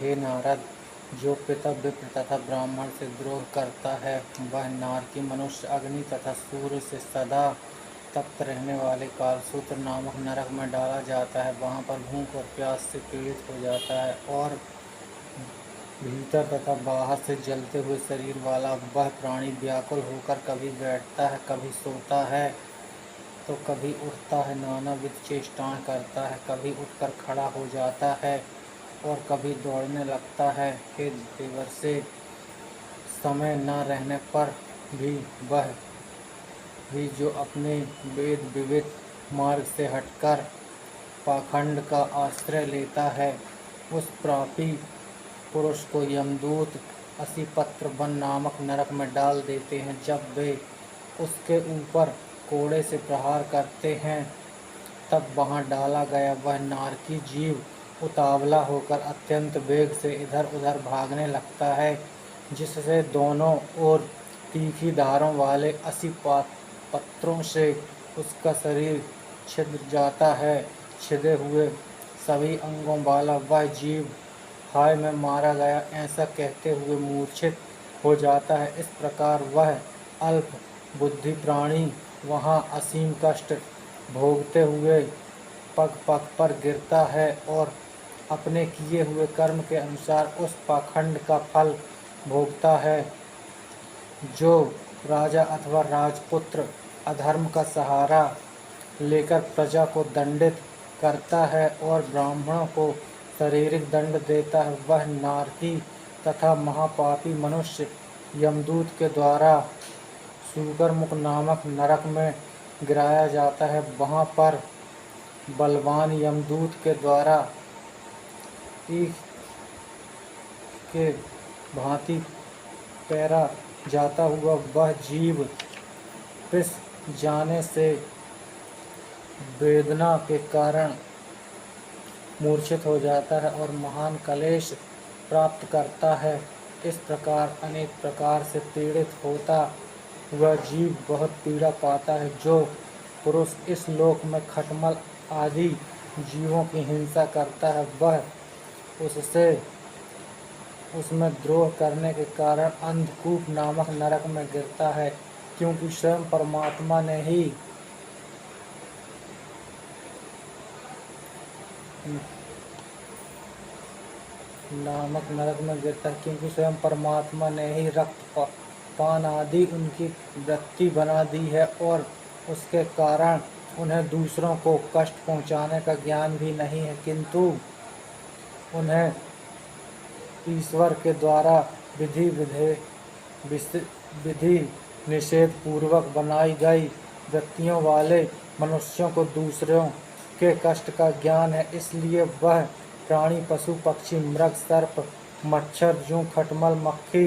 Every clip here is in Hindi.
हे नारद, जो पिता विप्र तथा ब्राह्मण से द्रोह करता है वह नारकी मनुष्य अग्नि तथा सूर्य से सदा तप्त रहने वाले कालसूत्र नामक नरक में डाला जाता है। वहाँ पर भूख और प्यास से पीड़ित हो जाता है और भीतर तथा बाहर से जलते हुए शरीर वाला वह प्राणी व्याकुल होकर कभी बैठता है, कभी सोता है तो कभी उठता है, नानाविध चेष्टाएं करता है, कभी उठकर खड़ा हो जाता है और कभी दौड़ने लगता है। हे देवर्षि, समय न रहने पर भी वह भी जो अपने वेद विविध मार्ग से हटकर पाखंड का आश्रय लेता है, उस पापी पुरुष को यमदूत असिपत्र वन नामक नरक में डाल देते हैं। जब वे उसके ऊपर कोड़े से प्रहार करते हैं तब वहां डाला गया वह नारकी जीव उतावला होकर अत्यंत वेग से इधर उधर भागने लगता है, जिससे दोनों ओर तीखी धारों वाले 80 पत्रों से उसका शरीर छिद जाता है। छिदे हुए सभी अंगों वाला वह जीव हाय मैं मारा गया ऐसा कहते हुए मूर्छित हो जाता है। इस प्रकार वह अल्प बुद्धि प्राणी वहाँ असीम कष्ट भोगते हुए पग पग पर गिरता है और अपने किए हुए कर्म के अनुसार उस पाखंड का फल भोगता है। जो राजा अथवा राजपुत्र अधर्म का सहारा लेकर प्रजा को दंडित करता है और ब्राह्मणों को शारीरिक दंड देता है, वह नारकी तथा महापापी मनुष्य यमदूत के द्वारा सूकरमुख नामक नरक में गिराया जाता है। वहाँ पर बलवान यमदूत के द्वारा ईख के भांति पैरा जाता हुआ वह जीव पिस जाने से वेदना के कारण मूर्छित हो जाता है और महान क्लेश प्राप्त करता है। इस प्रकार अनेक प्रकार से पीड़ित होता हुआ जीव बहुत पीड़ा पाता है। जो पुरुष इस लोक में खटमल आदि जीवों की हिंसा करता है वह उसमें द्रोह करने के कारण अंधकूप नामक नरक में गिरता है, क्योंकि स्वयं परमात्मा ने ही नामक नरक में गिरता है, क्योंकि स्वयं परमात्मा ने ही रक्त पान आदि उनकी वृत्ति बना दी है और उसके कारण उन्हें दूसरों को कष्ट पहुंचाने का ज्ञान भी नहीं है, किंतु उन्हें ईश्वर के द्वारा विधि निषेध पूर्वक बनाई गई वृत्तियों वाले मनुष्यों को दूसरों के कष्ट का ज्ञान है। इसलिए वह प्राणी पशु पक्षी मृग सर्प मच्छर जूं खटमल मक्खी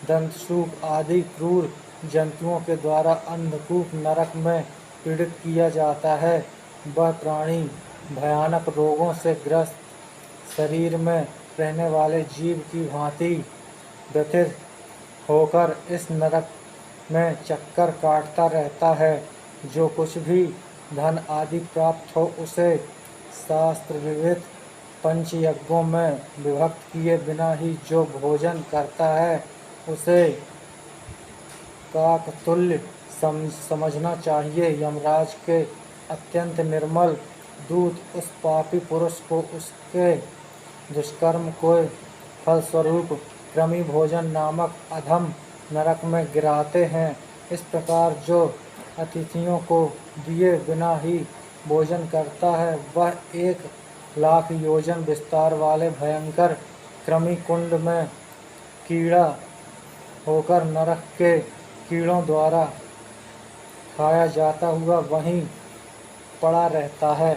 दंतशूक आदि क्रूर जंतुओं के द्वारा अंधकूप नरक में पीड़ित किया जाता है। वह प्राणी भयानक रोगों से ग्रस्त शरीर में रहने वाले जीव की भांति व्यथित होकर इस नरक में चक्कर काटता रहता है। जो कुछ भी धन आदि प्राप्त हो उसे शास्त्र विविध पंचयज्ञों में विभक्त किए बिना ही जो भोजन करता है उसे काकतुल्य समझना चाहिए। यमराज के अत्यंत निर्मल दूत उस पापी पुरुष को उसके दुष्कर्म को फलस्वरूप कृमि भोजन नामक अधम नरक में गिराते हैं। इस प्रकार जो अतिथियों को दिए बिना ही भोजन करता है वह 1,00,000 योजन विस्तार वाले भयंकर कृमि कुंड में कीड़ा होकर नरक के कीड़ों द्वारा खाया जाता हुआ वहीं पड़ा रहता है।